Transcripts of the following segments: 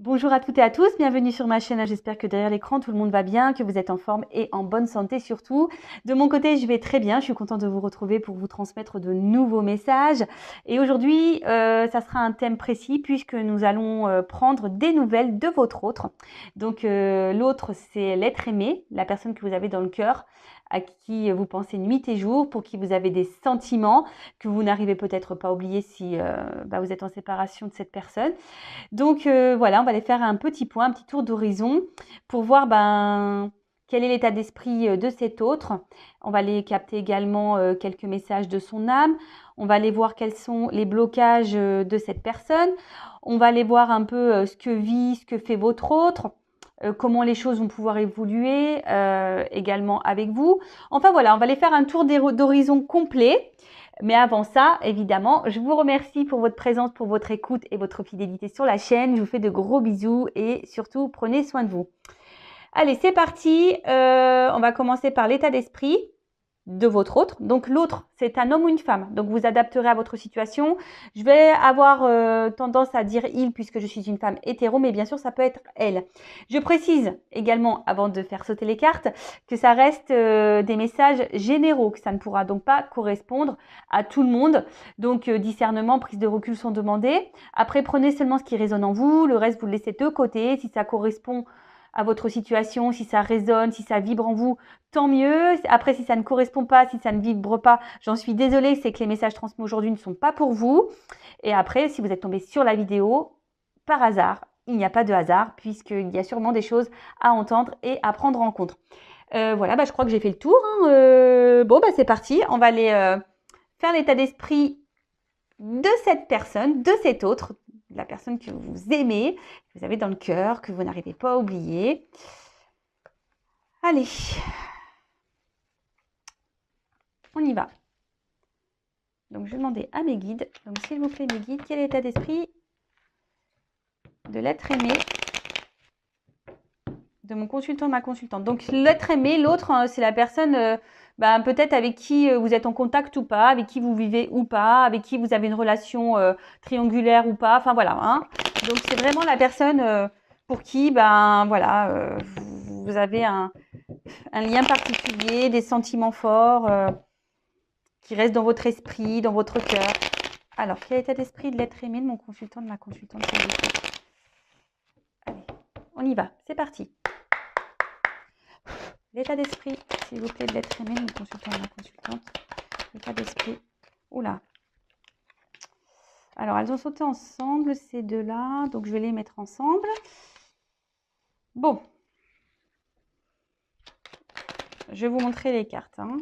Bonjour à toutes et à tous, bienvenue sur ma chaîne. J'espère que derrière l'écran, tout le monde va bien, que vous êtes en forme et en bonne santé surtout. De mon côté, je vais très bien. Je suis contente de vous retrouver pour vous transmettre de nouveaux messages. Et aujourd'hui, ça sera un thème précis puisque nous allons prendre des nouvelles de votre autre. Donc, l'autre, c'est l'être aimé, la personne que vous avez dans le cœur, à qui vous pensez nuit et jour, pour qui vous avez des sentiments que vous n'arrivez peut-être pas à oublier si vous êtes en séparation de cette personne. Donc voilà, on va aller faire un petit point, un petit tour d'horizon pour voir quel est l'état d'esprit de cet autre. On va aller capter également quelques messages de son âme. On va aller voir quels sont les blocages de cette personne. On va aller voir un peu ce que vit, ce que fait votre autre. Comment les choses vont pouvoir évoluer également avec vous. Enfin voilà, on va aller faire un tour d'horizon complet. Mais avant ça, évidemment, je vous remercie pour votre présence, pour votre écoute et votre fidélité sur la chaîne. Je vous fais de gros bisous et surtout, prenez soin de vous. Allez, c'est parti. On va commencer par l'état d'esprit de votre autre. Donc l'autre, c'est un homme ou une femme. Donc vous adapterez à votre situation. Je vais avoir tendance à dire il puisque je suis une femme hétéro, mais bien sûr ça peut être elle. Je précise également, avant de faire sauter les cartes, que ça reste des messages généraux, que ça ne pourra donc pas correspondre à tout le monde. Donc discernement, prise de recul sont demandés. Après, prenez seulement ce qui résonne en vous, le reste vous le laissez de côté. Si ça correspond à votre situation, si ça résonne, si ça vibre en vous, tant mieux. Après, si ça ne correspond pas, si ça ne vibre pas, j'en suis désolée, c'est que les messages transmis aujourd'hui ne sont pas pour vous. Et après, si vous êtes tombé sur la vidéo, par hasard, il n'y a pas de hasard, puisqu'il y a sûrement des choses à entendre et à prendre en compte. Voilà, je crois que j'ai fait le tour. C'est parti. On va aller faire l'état d'esprit de cette personne, de cet autre, la personne que vous aimez, que vous avez dans le cœur, que vous n'arrivez pas à oublier. Allez, on y va. Donc, je vais demander à mes guides, donc s'il vous plaît mes guides, quel est l'état d'esprit de l'être aimé de mon consultant, ma consultante. Donc, l'être aimé, l'autre, c'est la personne peut-être avec qui vous êtes en contact ou pas, avec qui vous vivez ou pas, avec qui vous avez une relation triangulaire ou pas. Enfin, voilà. Hein. Donc, c'est vraiment la personne pour qui, vous avez un lien particulier, des sentiments forts qui restent dans votre esprit, dans votre cœur. Alors, quel est l'état d'esprit de l'être aimé de mon consultant, de ma consultante? Allez, on y va. C'est parti. L'état d'esprit, s'il vous plaît, de l'être aimé, de mon consultant, de ma consultante. L'état d'esprit. Oula. Alors, elles ont sauté ensemble, ces deux-là. Donc, je vais les mettre ensemble. Bon. Je vais vous montrer les cartes. Hein.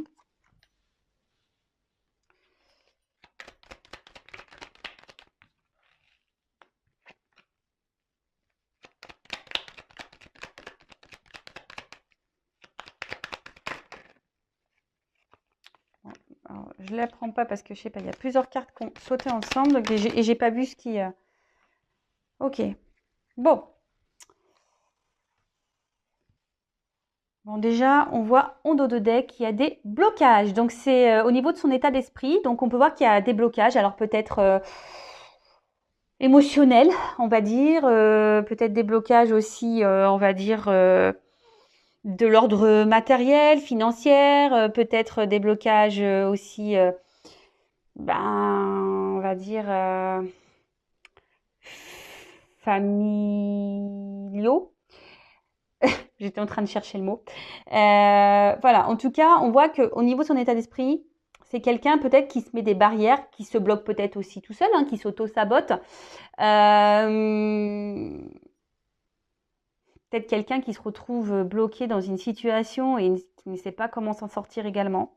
Alors, je ne la prends pas parce que je sais pas, il y a plusieurs cartes qui ont sauté ensemble donc, et j'ai pas vu ce qui. Ok. Bon. Bon, déjà, on voit en dos de deck qu'il y a des blocages. Donc, c'est au niveau de son état d'esprit. Donc, on peut voir qu'il y a des blocages. Alors, peut-être émotionnels, on va dire. Peut-être des blocages aussi, on va dire, de l'ordre matériel, financier. Peut-être des blocages aussi, on va dire, familiaux. J'étais en train de chercher le mot. Voilà, en tout cas, on voit qu'au niveau de son état d'esprit, c'est quelqu'un peut-être qui se met des barrières, qui se bloque peut-être aussi tout seul, hein, qui s'auto-sabote. Peut-être quelqu'un qui se retrouve bloqué dans une situation et qui ne sait pas comment s'en sortir également.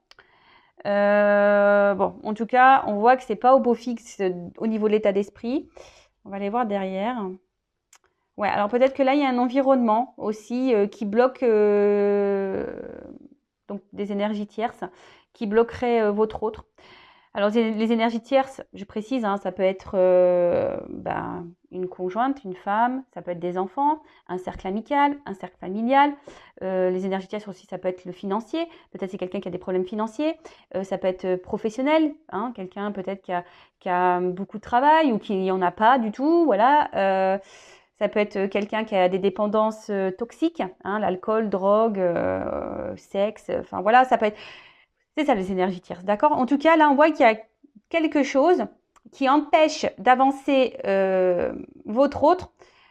En tout cas, on voit que c'est pas au beau fixe au niveau de l'état d'esprit. On va aller voir derrière. Ouais, alors peut-être que là, il y a un environnement aussi qui bloque donc des énergies tierces qui bloqueraient votre autre. Alors, les énergies tierces, je précise, hein, ça peut être une conjointe, une femme, ça peut être des enfants, un cercle amical, un cercle familial. Les énergies tierces aussi, ça peut être le financier. Peut-être c'est quelqu'un qui a des problèmes financiers. Ça peut être professionnel, hein, quelqu'un peut-être qui a beaucoup de travail ou qui n'y en a pas du tout. Voilà. Ça peut être quelqu'un qui a des dépendances toxiques, hein, l'alcool, drogue, sexe, enfin voilà, ça peut être... C'est ça les énergies tierces, d'accord? En tout cas, là, on voit qu'il y a quelque chose qui empêche d'avancer votre autre,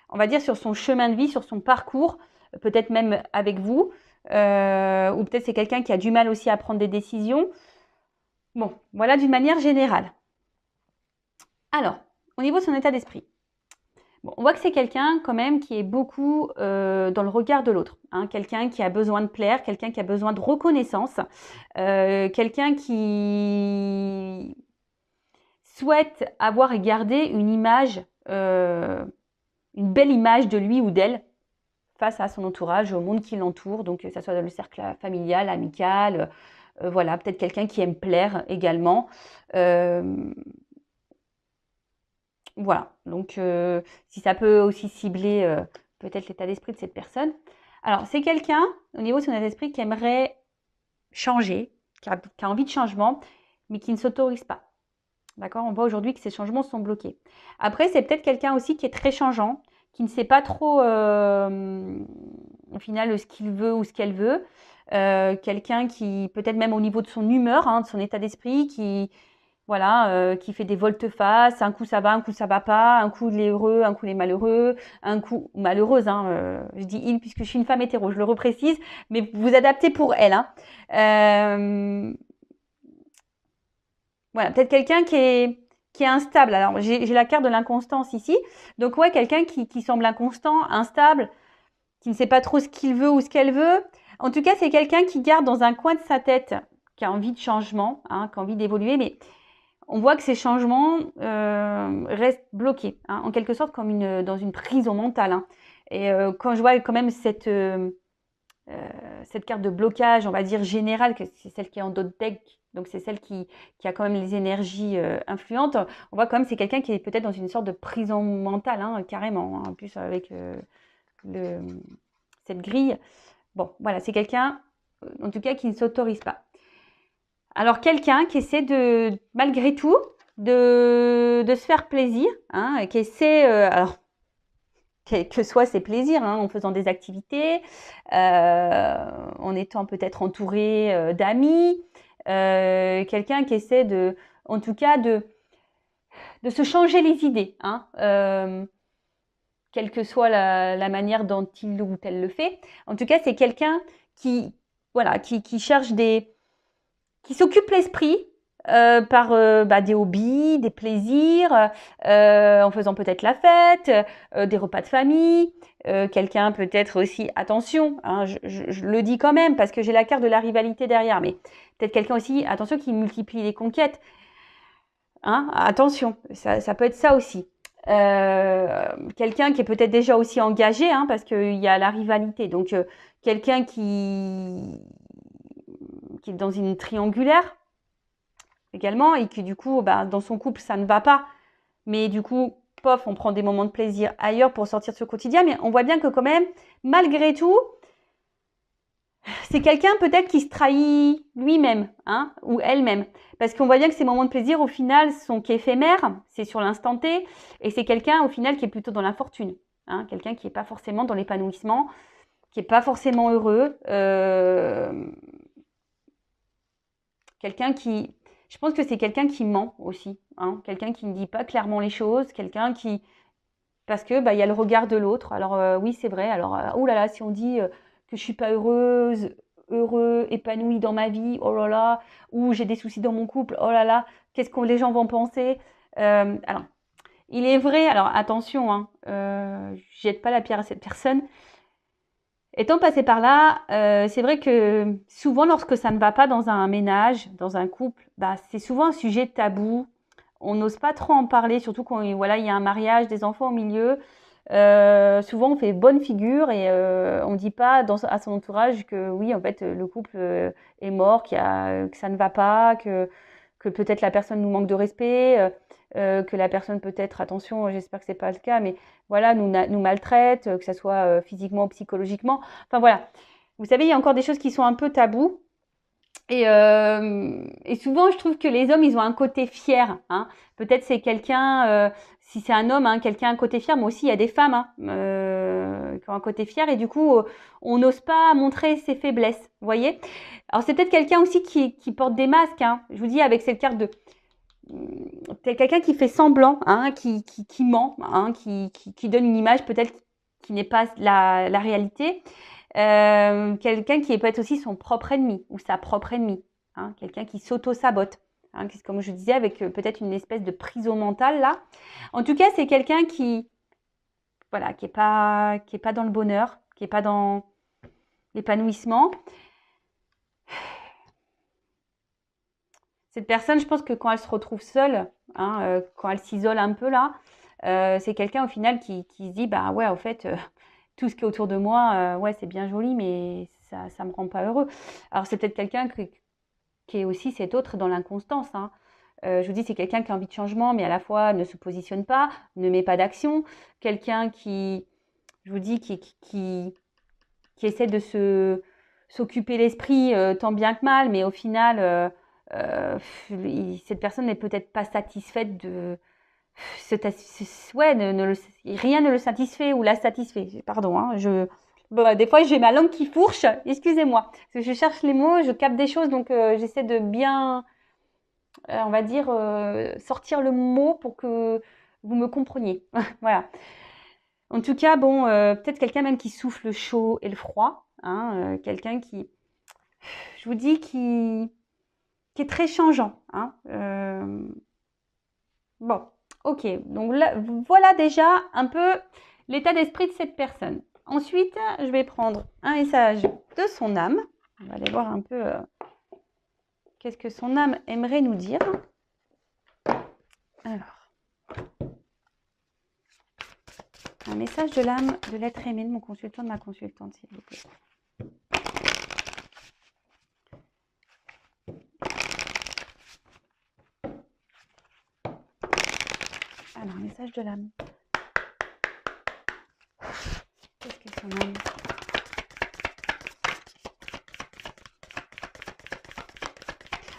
on va dire, sur son chemin de vie, sur son parcours, peut-être même avec vous, ou peut-être c'est quelqu'un qui a du mal aussi à prendre des décisions. Bon, voilà d'une manière générale. Alors, au niveau de son état d'esprit, bon, on voit que c'est quelqu'un quand même qui est beaucoup dans le regard de l'autre, hein, quelqu'un qui a besoin de plaire, quelqu'un qui a besoin de reconnaissance, quelqu'un qui souhaite avoir et garder une image, une belle image de lui ou d'elle face à son entourage, au monde qui l'entoure, donc que ce soit dans le cercle familial, amical, voilà, peut-être quelqu'un qui aime plaire également. Voilà, donc si ça peut aussi cibler peut-être l'état d'esprit de cette personne. Alors, c'est quelqu'un, au niveau de son état d'esprit, qui aimerait changer, qui a envie de changement, mais qui ne s'autorise pas. D'accord? On voit aujourd'hui que ces changements sont bloqués. Après, c'est peut-être quelqu'un aussi qui est très changeant, qui ne sait pas trop, au final, ce qu'il veut ou ce qu'elle veut. Quelqu'un qui, peut-être même au niveau de son humeur, hein, de son état d'esprit, qui, voilà, qui fait des volte-face. Un coup ça va pas. Un coup il est heureux, un coup il est malheureux. Un coup malheureuse, hein, je dis il puisque je suis une femme hétéro, je le reprécise, mais vous adaptez pour elle, hein. Voilà, peut-être quelqu'un qui est instable. Alors, j'ai la carte de l'inconstance ici. Donc, ouais, quelqu'un qui semble inconstant, instable, qui ne sait pas trop ce qu'il veut ou ce qu'elle veut. En tout cas, c'est quelqu'un qui garde dans un coin de sa tête, qui a envie de changement, hein, qui a envie d'évoluer, mais on voit que ces changements restent bloqués, hein, en quelque sorte comme dans une prison mentale, hein. Et quand je vois quand même cette carte de blocage, on va dire générale, que c'est celle qui est en dos de deck, donc c'est celle qui a quand même les énergies influentes, on voit quand même c'est quelqu'un qui est peut-être dans une sorte de prison mentale, hein, carrément, hein, en plus avec cette grille. Bon, voilà, c'est quelqu'un, en tout cas, qui ne s'autorise pas. Alors, quelqu'un qui essaie de, malgré tout, de se faire plaisir, hein, qui essaie, alors, que soit ses plaisirs, hein, en faisant des activités, en étant peut-être entouré d'amis, quelqu'un qui essaie de, en tout cas, de se changer les idées, hein, quelle que soit la manière dont il ou elle le fait. En tout cas, c'est quelqu'un qui, voilà, qui cherche qui s'occupe l'esprit par des hobbies, des plaisirs, en faisant peut-être la fête, des repas de famille. Quelqu'un peut-être aussi, attention, hein, je le dis quand même parce que j'ai la carte de la rivalité derrière, mais peut-être quelqu'un aussi, attention, qui multiplie les conquêtes. Hein, attention, ça peut être ça aussi. Quelqu'un qui est peut-être déjà aussi engagé, hein, parce qu'il y a la rivalité. Donc, quelqu'un qui est dans une triangulaire également et qui, du coup, dans son couple, ça ne va pas. Mais du coup, pof, on prend des moments de plaisir ailleurs pour sortir de ce quotidien. Mais on voit bien que quand même, malgré tout, c'est quelqu'un peut-être qui se trahit lui-même, hein, ou elle-même. Parce qu'on voit bien que ces moments de plaisir, au final, sont qu'éphémères, c'est sur l'instant T, et c'est quelqu'un, au final, qui est plutôt dans l'infortune, hein, quelqu'un qui n'est pas forcément dans l'épanouissement, qui n'est pas forcément heureux, quelqu'un qui... Je pense que c'est quelqu'un qui ment aussi, hein, quelqu'un qui ne dit pas clairement les choses, quelqu'un qui... Parce que il y a le regard de l'autre. Alors oui, c'est vrai. Alors, oh là là, si on dit que je suis pas heureuse, heureux, épanouie dans ma vie, oh là là, ou j'ai des soucis dans mon couple, oh là là, qu'est-ce que les gens vont penser? Alors, il est vrai, alors attention, hein, je jette pas la pierre à cette personne. Étant passé par là, c'est vrai que souvent, lorsque ça ne va pas dans un ménage, dans un couple, c'est souvent un sujet tabou. On n'ose pas trop en parler, surtout quand voilà, il y a un mariage, des enfants au milieu. Souvent, on fait bonne figure et on ne dit pas à son entourage que oui, en fait, le couple est mort, que ça ne va pas, que peut-être la personne nous manque de respect, que la personne peut-être, attention, j'espère que c'est pas le cas, mais voilà, nous maltraite, que ce soit physiquement ou psychologiquement. Enfin voilà, vous savez, il y a encore des choses qui sont un peu tabous. Et souvent, je trouve que les hommes, ils ont un côté fier, hein. Peut-être c'est quelqu'un, si c'est un homme, hein, quelqu'un à un côté fier, mais aussi il y a des femmes hein, qui ont un côté fier et du coup, on n'ose pas montrer ses faiblesses, vous voyez. Alors c'est peut-être quelqu'un aussi qui porte des masques, hein. Je vous dis avec cette carte de... C'est quelqu'un qui fait semblant, hein, qui ment, hein, qui donne une image peut-être qui n'est pas la réalité. Quelqu'un qui peut être aussi son propre ennemi ou sa propre ennemie, hein, quelqu'un qui s'auto-sabote, hein, comme je disais, avec peut-être une espèce de prison mentale là. En tout cas, c'est quelqu'un qui, voilà, qui est pas dans le bonheur, qui est pas dans l'épanouissement. Cette personne, je pense que quand elle se retrouve seule, hein, quand elle s'isole un peu là, c'est quelqu'un au final qui se dit, bah ouais, au fait, tout ce qui est autour de moi, ouais, c'est bien joli, mais ça me rend pas heureux. Alors c'est peut-être quelqu'un qui est aussi cet autre dans l'inconstance, hein. Je vous dis, c'est quelqu'un qui a envie de changement, mais à la fois ne se positionne pas, ne met pas d'action. Quelqu'un qui, je vous dis, qui essaie de s'occuper l'esprit tant bien que mal, mais au final, cette personne n'est peut-être pas satisfaite de... Ouais, rien ne le satisfait ou la satisfait. Pardon, hein, bon, des fois, j'ai ma langue qui fourche. Excusez-moi. Parce que je cherche les mots, je capte des choses, donc j'essaie de bien, on va dire, sortir le mot pour que vous me compreniez. Voilà. En tout cas, bon, peut-être quelqu'un même qui souffle le chaud et le froid. Hein, quelqu'un qui, je vous dis, qui est très changeant. Hein, bon, ok. Donc là, voilà déjà un peu l'état d'esprit de cette personne. Ensuite, je vais prendre un message de son âme. On va aller voir un peu qu'est-ce que son âme aimerait nous dire. Alors, un message de l'âme de l'être aimé de mon consultant, de ma consultante, s'il vous plaît. Alors, message de l'âme. Qu'est-ce que son âme?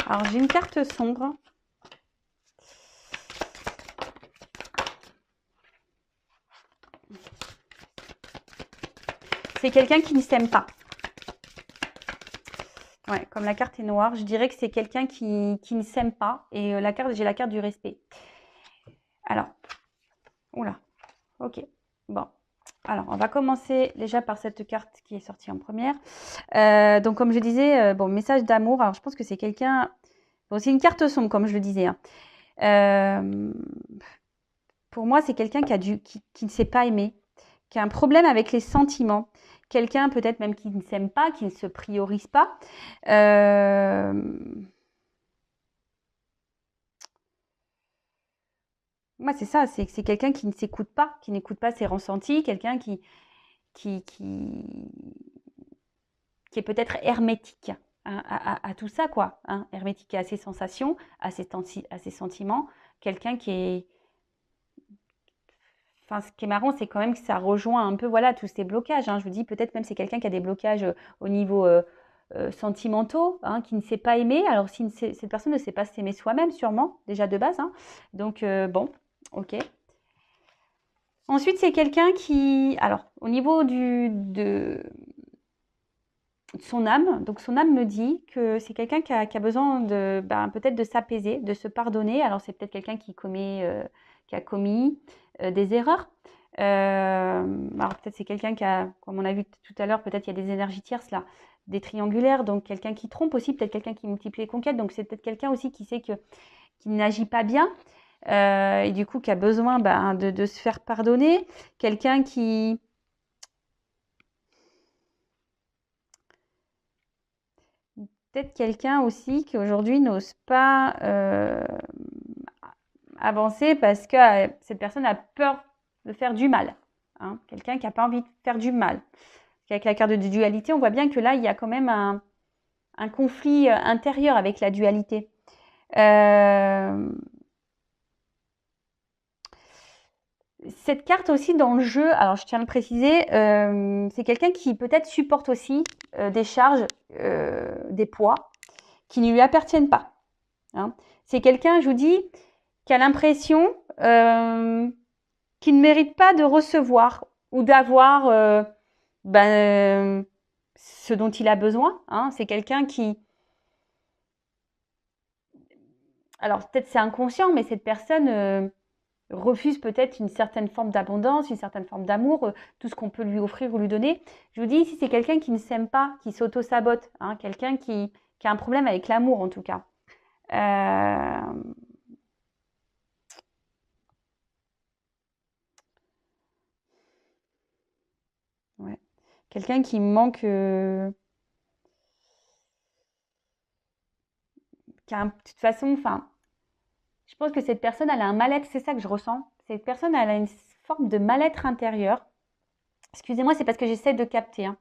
Alors, j'ai une carte sombre. C'est quelqu'un qui ne s'aime pas. Ouais, comme la carte est noire, je dirais que c'est quelqu'un qui ne s'aime pas. Et j'ai la carte du respect. Alors, oula, ok, bon. Alors, on va commencer déjà par cette carte qui est sortie en première. Donc, comme je disais, bon, message d'amour. Alors, je pense que c'est quelqu'un... Bon, c'est une carte sombre, comme je le disais. Hein. Pour moi, c'est quelqu'un qui ne sait pas aimer, qui a un problème avec les sentiments. Quelqu'un peut-être même qui ne s'aime pas, qui ne se priorise pas. Moi, c'est ça, c'est quelqu'un qui ne s'écoute pas, qui n'écoute pas ses ressentis, quelqu'un qui est peut-être hermétique à tout ça, quoi. Hein, hermétique à ses sensations, à ses sentiments. Quelqu'un qui est... Enfin, ce qui est marrant, c'est quand même que ça rejoint un peu, voilà, tous ces blocages. Hein. Je vous dis, peut-être même c'est quelqu'un qui a des blocages au niveau sentimentaux, hein, qui ne sait pas aimer. Alors, si cette personne ne sait pas s'aimer soi-même, sûrement, déjà de base. Hein. Donc, bon, ok. Ensuite, c'est quelqu'un qui... Alors, au niveau de son âme, donc son âme me dit que c'est quelqu'un qui a besoin de peut-être de s'apaiser, de se pardonner. Alors, c'est peut-être quelqu'un qui a commis des erreurs. Alors, peut-être c'est quelqu'un qui a, comme on a vu tout à l'heure, peut-être il y a des énergies tierces là, des triangulaires, donc quelqu'un qui trompe aussi, peut-être quelqu'un qui multiplie les conquêtes. Donc, c'est peut-être quelqu'un aussi qui sait qu'il n'agit pas bien. Et du coup qui a besoin de se faire pardonner, quelqu'un qui peut-être quelqu'un aussi qui aujourd'hui n'ose pas avancer parce que cette personne a peur de faire du mal, hein, quelqu'un qui n'a pas envie de faire du mal. Avec la carte de dualité, on voit bien que là il y a quand même un conflit intérieur avec la dualité. Cette carte aussi dans le jeu, alors je tiens à le préciser, c'est quelqu'un qui peut-être supporte aussi des charges, des poids qui ne lui appartiennent pas. Hein. C'est quelqu'un, je vous dis, qui a l'impression qui ne mérite pas de recevoir ou d'avoir ce dont il a besoin. Hein. C'est quelqu'un qui... Alors, peut-être c'est inconscient, mais cette personne refuse peut-être une certaine forme d'abondance, une certaine forme d'amour, tout ce qu'on peut lui offrir ou lui donner. Je vous dis ici, c'est quelqu'un qui ne s'aime pas, qui s'auto-sabote, hein, quelqu'un qui a un problème avec l'amour en tout cas. Ouais. Quelqu'un qui manque... de toute façon, enfin, je pense que cette personne, elle a un mal-être, c'est ça que je ressens. Cette personne, elle a une forme de mal-être intérieur. Excusez-moi, c'est parce que j'essaie de capter. Hein.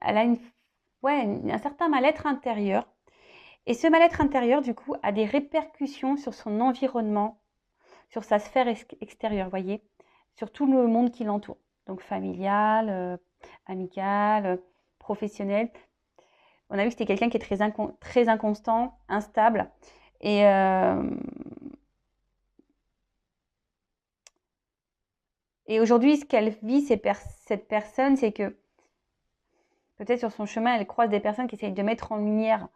Elle a un certain mal-être intérieur. Et ce mal-être intérieur, du coup, a des répercussions sur son environnement, sur sa sphère extérieure, voyez, sur tout le monde qui l'entoure. Donc familial, amical, professionnel. On a vu que c'était quelqu'un qui est très inconstant, instable. Et aujourd'hui, ce qu'elle vit, cette personne, c'est que peut-être sur son chemin, elle croise des personnes qui essayent de mettre en lumière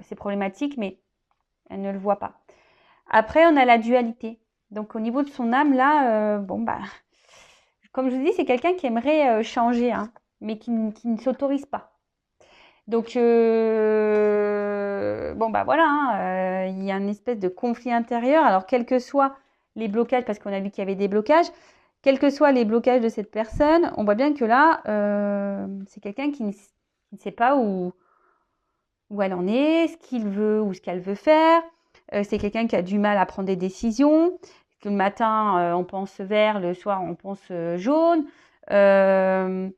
ces problématiques, mais elle ne le voit pas. Après, on a la dualité. Donc, au niveau de son âme, là, comme je vous dis, c'est quelqu'un qui aimerait changer, hein, mais qui ne s'autorise pas. Donc, voilà, hein, il y a une espèce de conflit intérieur. Alors, quels que soient les blocages, parce qu'on a vu qu'il y avait des blocages, quels que soient les blocages de cette personne, on voit bien que là, c'est quelqu'un qui ne sait pas où elle en est, ce qu'il veut ou ce qu'elle veut faire. C'est quelqu'un qui a du mal à prendre des décisions. Le matin, on pense vert, le soir, on pense jaune. C'est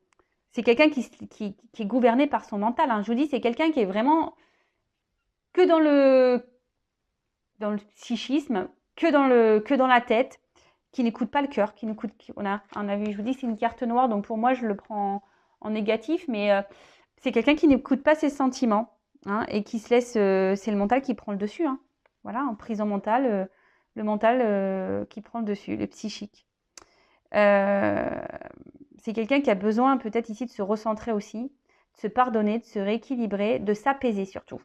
quelqu'un qui est gouverné par son mental. Hein. Je vous dis, c'est quelqu'un qui est vraiment que dans le psychisme, que dans la tête, qui n'écoute pas le cœur, on a vu, je vous dis, c'est une carte noire, donc pour moi, je le prends en négatif, mais c'est quelqu'un qui n'écoute pas ses sentiments, hein, et qui se laisse, c'est le mental qui prend le dessus, hein. Voilà, en prison mentale, le mental qui prend le dessus, le psychique. C'est quelqu'un qui a besoin peut-être ici de se recentrer aussi, de se pardonner, de se rééquilibrer, de s'apaiser surtout.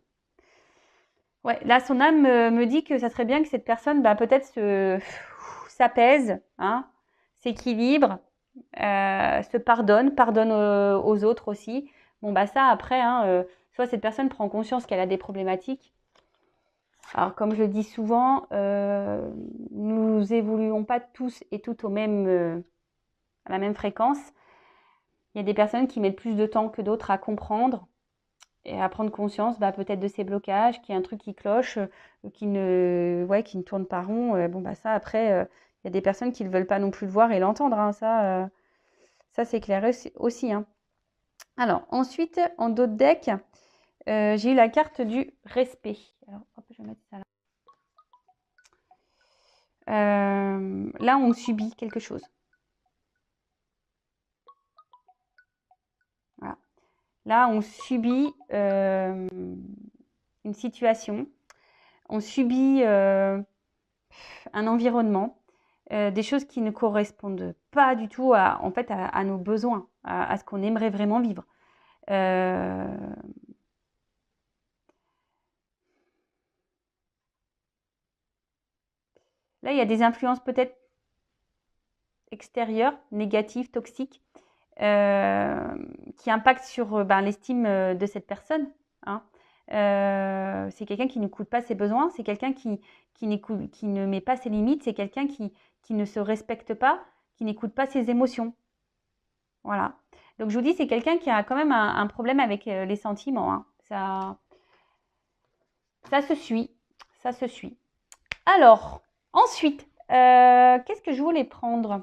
Ouais, là, son âme me dit que ça serait bien que cette personne, peut-être s'apaise, hein, s'équilibre, se pardonne aux autres aussi. Bon, ça, après, hein, soit cette personne prend conscience qu'elle a des problématiques. Alors, comme je le dis souvent, nous évoluons pas tous et toutes à la même fréquence. Il y a des personnes qui mettent plus de temps que d'autres à comprendre et à prendre conscience peut-être de ces blocages, qu'il y a un truc qui cloche, qui ne tourne pas rond. Ça, après, il y a des personnes qui ne veulent pas non plus le voir et l'entendre. Hein, ça c'est clair aussi. Hein. Alors, ensuite, en dos de deck, j'ai eu la carte du respect. Alors, hop, je vais mettre ça là. Là, on subit quelque chose. Voilà. Là, on subit une situation. On subit un environnement. Des choses qui ne correspondent pas du tout à nos besoins, à ce qu'on aimerait vraiment vivre. Là, il y a des influences peut-être extérieures, négatives, toxiques, qui impactent sur l'estime de cette personne. Hein. C'est quelqu'un qui n'écoute pas ses besoins, c'est quelqu'un qui ne met pas ses limites, c'est quelqu'un qui ne se respecte pas, qui n'écoute pas ses émotions. Voilà. Donc je vous dis, c'est quelqu'un qui a quand même un problème avec les sentiments. Hein. Ça se suit. Ça se suit. Alors, ensuite, qu'est-ce que je voulais prendre?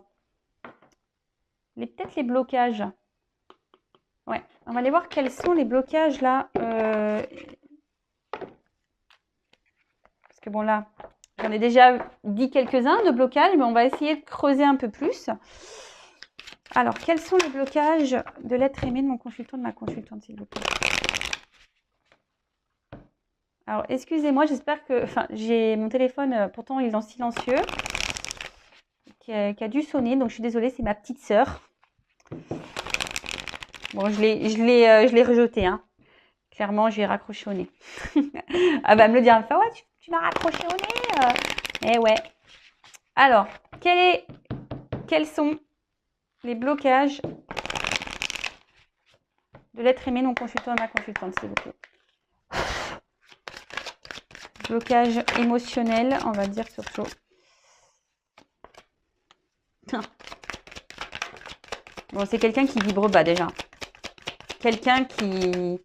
Peut-être les blocages. Ouais, on va aller voir quels sont les blocages là. Parce que bon là, j'en ai déjà dit quelques-uns de blocages, mais on va essayer de creuser un peu plus. Alors, quels sont les blocages de l'être aimé de mon consultant, de ma consultante, s'il vous plaît? Alors, excusez-moi, j'espère que... j'ai mon téléphone, pourtant il est en silencieux. qui a dû sonner. Donc, je suis désolée, c'est ma petite sœur. Bon, je l'ai rejeté, hein. Clairement, je lui ai raccroché au nez. Elle va me le dire. Elle me fait, ouais, tu m'as raccroché au nez. Eh ouais. Alors, quels sont les blocages de l'être aimé non consultant et ma consultante, s'il vous plaît? Blocage émotionnel, on va dire surtout. Bon, c'est quelqu'un qui vibre bas déjà. Quelqu'un qui...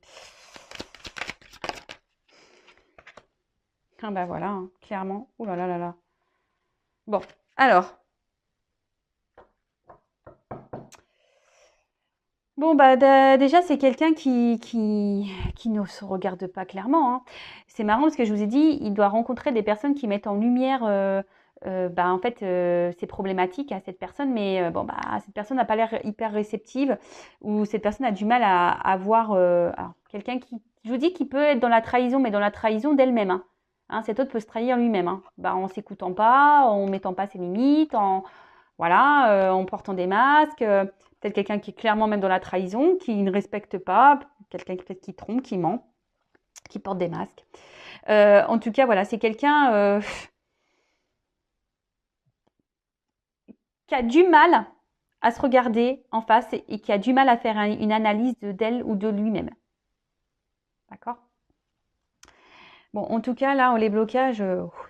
Ah bah voilà, hein, clairement. Ouh là là là là. Bon, alors. Bon, bah déjà, c'est quelqu'un qui ne se regarde pas clairement, hein. C'est marrant parce que je vous ai dit, il doit rencontrer des personnes qui mettent en lumière, bah, en fait, ses problématiques à cette personne, mais bon, bah, cette personne n'a pas l'air hyper réceptive ou cette personne a du mal à voir alors, quelqu'un qui, je vous dis, qui peut être dans la trahison, mais dans la trahison d'elle-même, hein. Hein, cet autre peut se trahir lui-même, hein. Bah, en s'écoutant pas, en mettant pas ses limites, voilà, en portant des masques. Peut-être quelqu'un qui est clairement même dans la trahison, qui ne respecte pas, quelqu'un peut-être qui trompe, qui ment, qui porte des masques. En tout cas, voilà, c'est quelqu'un qui a du mal à se regarder en face et qui a du mal à faire une analyse d'elle ou de lui-même. D'accord? Bon, en tout cas, là, les blocages,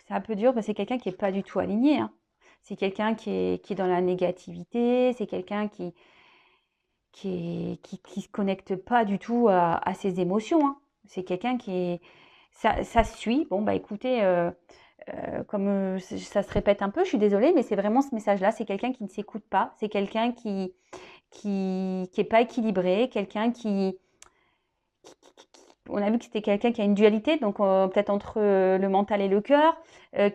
c'est un peu dur parce que c'est quelqu'un qui n'est pas du tout aligné, hein. C'est quelqu'un qui est dans la négativité, c'est quelqu'un qui se connecte pas du tout à ses émotions, hein. C'est quelqu'un qui est... Ça suit. Bon, bah écoutez, comme ça se répète un peu, je suis désolée, mais c'est vraiment ce message-là. C'est quelqu'un qui ne s'écoute pas. C'est quelqu'un qui est pas équilibré. Quelqu'un on a vu que c'était quelqu'un qui a une dualité, donc peut-être entre le mental et le cœur.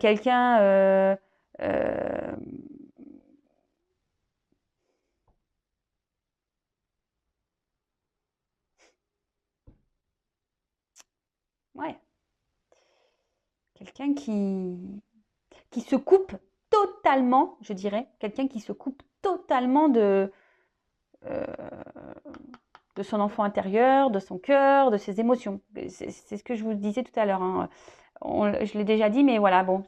Quelqu'un... ouais, quelqu'un qui se coupe totalement, je dirais, quelqu'un qui se coupe totalement euh, de son enfant intérieur, de son cœur, de ses émotions. C'est ce que je vous disais tout à l'heure, hein. Je l'ai déjà dit, mais voilà, bon,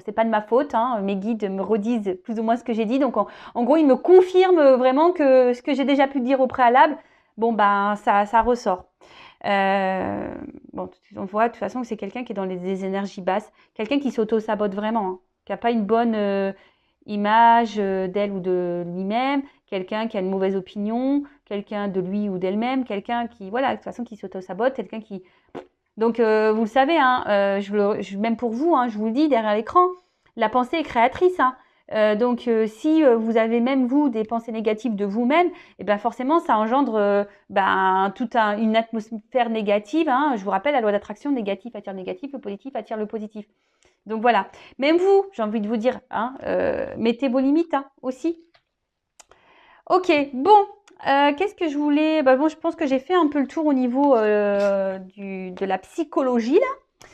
c'est pas de ma faute, hein. Mes guides me redisent plus ou moins ce que j'ai dit. Donc, en gros, ils me confirment vraiment que ce que j'ai déjà pu dire au préalable, bon, ben, ça ressort. Bon, on voit de toute façon que c'est quelqu'un qui est dans des énergies basses, quelqu'un qui s'auto-sabote vraiment, hein, qui n'a pas une bonne image d'elle ou de lui-même, quelqu'un qui a une mauvaise opinion, quelqu'un de lui ou d'elle-même, quelqu'un qui, voilà, de toute façon, qui s'auto-sabote, quelqu'un qui... Donc, vous le savez, hein, même pour vous, hein, je vous le dis derrière l'écran, la pensée est créatrice, hein. Donc, si vous avez même vous des pensées négatives de vous-même, et ben forcément, ça engendre toute une atmosphère négative, hein. Je vous rappelle la loi d'attraction, négatif attire négatif, le positif attire le positif. Donc voilà. Même vous, j'ai envie de vous dire, hein, mettez vos limites, hein, aussi. Ok, bon. Qu'est-ce que je voulais... Bah bon, je pense que j'ai fait un peu le tour au niveau de la psychologie, là.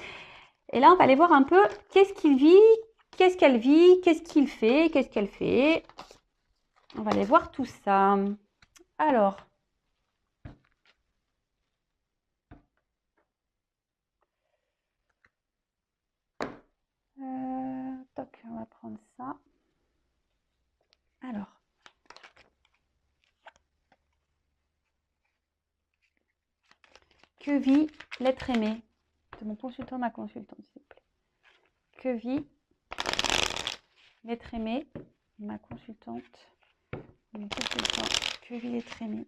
Et là, on va aller voir un peu qu'est-ce qu'il vit, qu'est-ce qu'elle vit, qu'est-ce qu'il fait, qu'est-ce qu'elle fait. On va aller voir tout ça. Alors. Toc, on va prendre ça. Alors. Que vit l'être aimé de mon consultant, ma consultante, s'il vous plaît. Que vit l'être aimé, ma consultante, mon consultant. Que vit l'être aimé?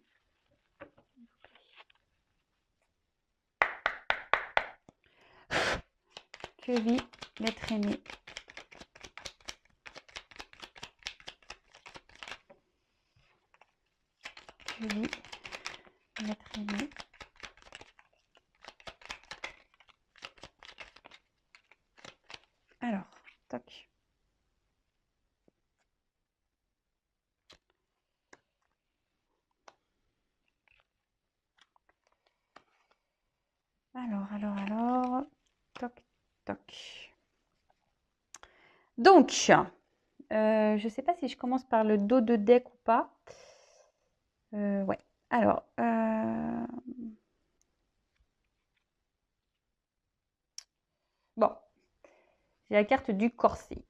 Que vit l'être aimé? Que vit l'être aimé? Alors, toc. Alors, toc, toc. Donc, Je ne sais pas si je commence par le dos de deck ou pas. Ouais. Alors, bon, j'ai la carte du corset.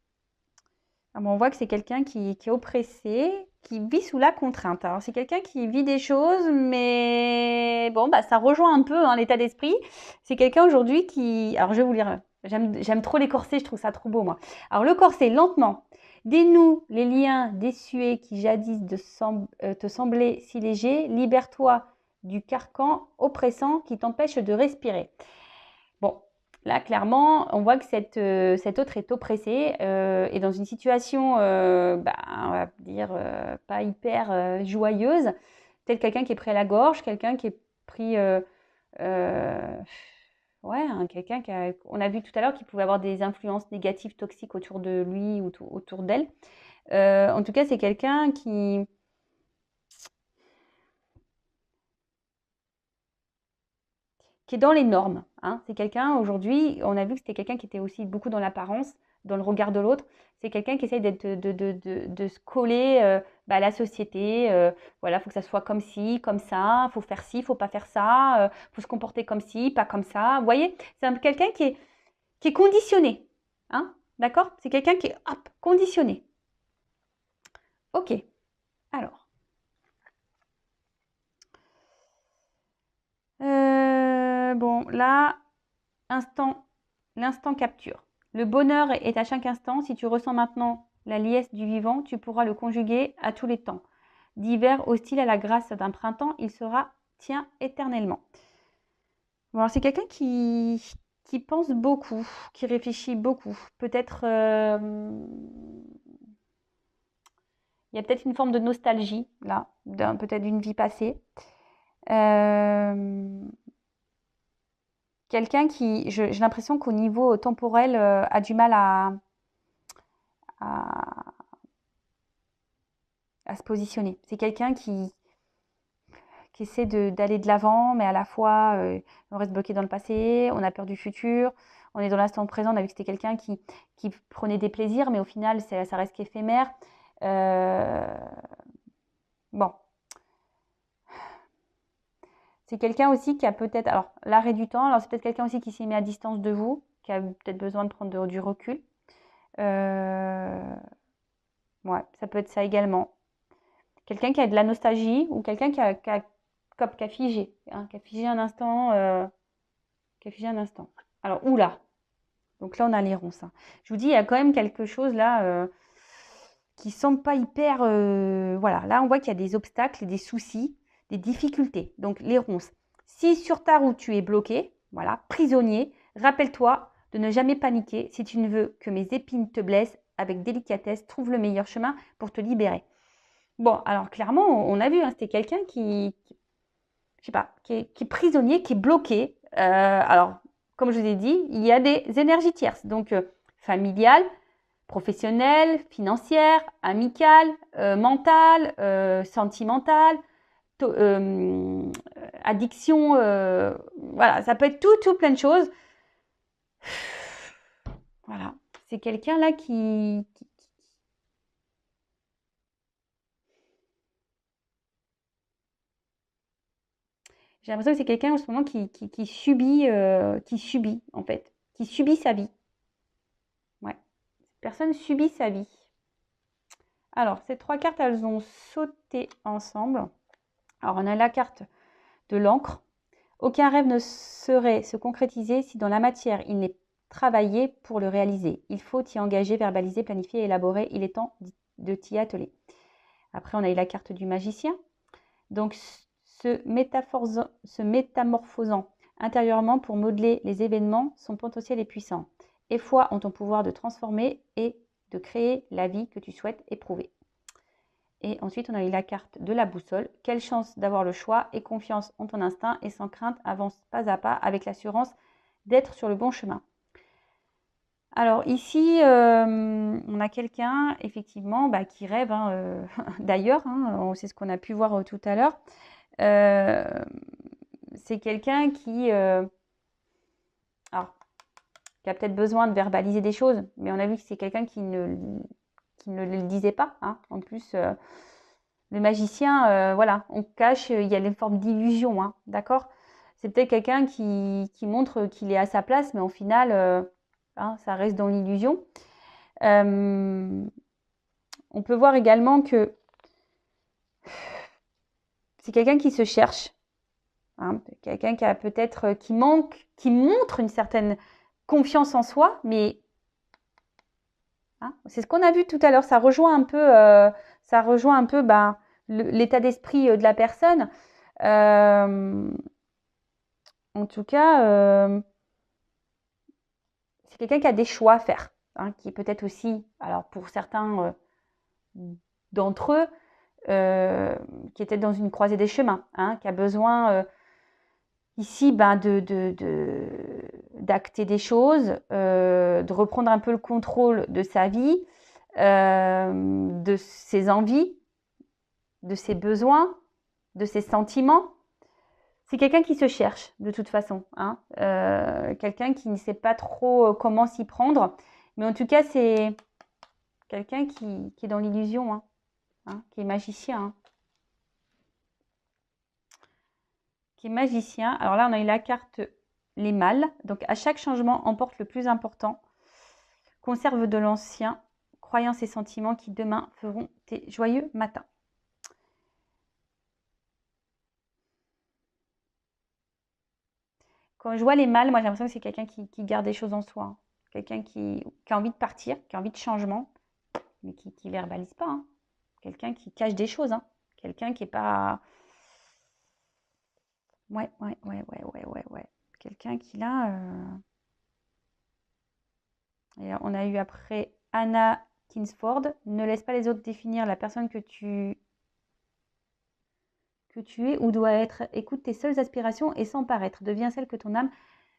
Ah bon, on voit que c'est quelqu'un qui est oppressé, qui vit sous la contrainte. Alors, c'est quelqu'un qui vit des choses, mais bon, bah, ça rejoint un peu hein, l'état d'esprit. C'est quelqu'un aujourd'hui qui... Alors, je vais vous lire. J'aime trop les corsets, je trouve ça trop beau, moi. Alors, le corset, lentement, dénoue les liens désuets qui jadis te semblaient si légers. Libère-toi du carcan oppressant qui t'empêche de respirer. Bon, là, clairement, on voit que cet autre est oppressé et dans une situation, bah, on va dire, pas hyper joyeuse, tel quelqu'un qui est pris à la gorge, quelqu'un qui est pris, euh, ouais, hein, quelqu'un on a vu tout à l'heure qu'il pouvait avoir des influences négatives, toxiques autour de lui ou autour d'elle. En tout cas, c'est quelqu'un qui est dans les normes. Hein. C'est quelqu'un, aujourd'hui, on a vu que c'était quelqu'un qui était aussi beaucoup dans l'apparence, dans le regard de l'autre. C'est quelqu'un qui essaye de se coller à la société. Voilà, il faut que ça soit comme ci, comme ça, il faut faire ci, il ne faut pas faire ça, il faut se comporter comme ci, pas comme ça. Vous voyez, c'est quelqu'un qui est conditionné. Hein. D'accord. C'est quelqu'un qui est hop, conditionné. Ok, alors. Bon, là, l'instant capture. Le bonheur est à chaque instant. Si tu ressens maintenant la liesse du vivant, tu pourras le conjuguer à tous les temps. D'hiver hostile à la grâce d'un printemps, il sera tien éternellement. Bon, alors c'est quelqu'un qui pense beaucoup, qui réfléchit beaucoup. Peut-être, il y a peut-être une forme de nostalgie, là, peut-être d'une vie passée. Quelqu'un qui, j'ai l'impression qu'au niveau temporel, a du mal à, à se positionner. C'est quelqu'un qui essaie d'aller de l'avant, mais à la fois, on reste bloqué dans le passé, on a peur du futur, on est dans l'instant présent. On a vu que c'était quelqu'un qui prenait des plaisirs, mais au final, ça reste qu'éphémère. Bon. C'est quelqu'un aussi qui a peut-être, alors l'arrêt du temps, alors c'est peut-être quelqu'un aussi qui s'est mis à distance de vous, qui a peut-être besoin de prendre du recul. Ouais, ça peut être ça également. Quelqu'un qui a de la nostalgie ou quelqu'un qui a figé, hein, qui a figé un instant, qui a figé un instant. Alors, oula, donc là on a les ronces. Hein. Je vous dis, il y a quand même quelque chose là qui semble pas hyper. Voilà, là on voit qu'il y a des obstacles, des soucis, des difficultés. Donc les ronces. Si sur ta route tu es bloqué, voilà, prisonnier, rappelle-toi de ne jamais paniquer. Si tu ne veux que mes épines te blessent, avec délicatesse, trouve le meilleur chemin pour te libérer. Bon, alors clairement, on a vu, hein, c'était quelqu'un je sais pas, qui est prisonnier, qui est bloqué. Alors, comme je vous ai dit, il y a des énergies tierces, donc familiales, professionnelles, financières, amicales, mentales, sentimentales, addiction, voilà, ça peut être tout plein de choses. Voilà, c'est quelqu'un là j'ai l'impression que c'est quelqu'un en ce moment qui subit en fait, qui subit sa vie. Ouais, cette personne subit sa vie. Alors, ces trois cartes, elles ont sauté ensemble. Alors, on a la carte de l'encre. Aucun rêve ne saurait se concrétiser si dans la matière, il n'est travaillé pour le réaliser. Il faut y engager, verbaliser, planifier, élaborer. Il est temps de t'y atteler. Après, on a eu la carte du magicien. Donc, se métamorphosant intérieurement pour modeler les événements, son potentiel est puissant. Et foi en ton pouvoir de transformer et de créer la vie que tu souhaites éprouver. Et ensuite, on a eu la carte de la boussole. Quelle chance d'avoir le choix et confiance en ton instinct et sans crainte, avance pas à pas avec l'assurance d'être sur le bon chemin. Alors ici, on a quelqu'un effectivement qui rêve, hein, d'ailleurs, hein, c'est ce qu'on a pu voir tout à l'heure. C'est quelqu'un qui a peut-être besoin de verbaliser des choses, mais on a vu que c'est quelqu'un qui qu'il ne le disait pas, hein. En plus, le magicien, voilà, on cache, il y a une forme d'illusion, hein, d'accord? C'est peut-être quelqu'un qui montre qu'il est à sa place, mais au final, hein, ça reste dans l'illusion. On peut voir également que c'est quelqu'un qui se cherche, hein, quelqu'un qui a peut-être qui montre une certaine confiance en soi, mais hein, c'est ce qu'on a vu tout à l'heure. Ça rejoint un peu ben, l'état d'esprit de la personne. En tout cas, c'est quelqu'un qui a des choix à faire, hein, qui est peut-être aussi, alors pour certains d'entre eux, qui était dans une croisée des chemins, hein, qui a besoin ici ben, d'acter des choses, de reprendre un peu le contrôle de sa vie, de ses envies, de ses besoins, de ses sentiments. C'est quelqu'un qui se cherche de toute façon, hein, quelqu'un qui ne sait pas trop comment s'y prendre, mais en tout cas c'est quelqu'un qui est dans l'illusion, hein, qui est magicien, hein. Qui est magicien. Alors là, on a eu la carte les mâles. Donc, à chaque changement, emporte le plus important. Conserve de l'ancien. Croyances et sentiments qui demain feront tes joyeux matins. Quand je vois les mâles, moi j'ai l'impression que c'est quelqu'un qui garde des choses en soi, hein. Quelqu'un qui a envie de partir, qui a envie de changement, mais qui ne verbalise pas, hein. Quelqu'un qui cache des choses, hein. Quelqu'un qui n'est pas... Ouais. Quelqu'un qui là... Et on a eu après Anna Kingsford. Ne laisse pas les autres définir la personne que tu es ou dois être. Écoute tes seules aspirations et sans paraître. Deviens celle que ton âme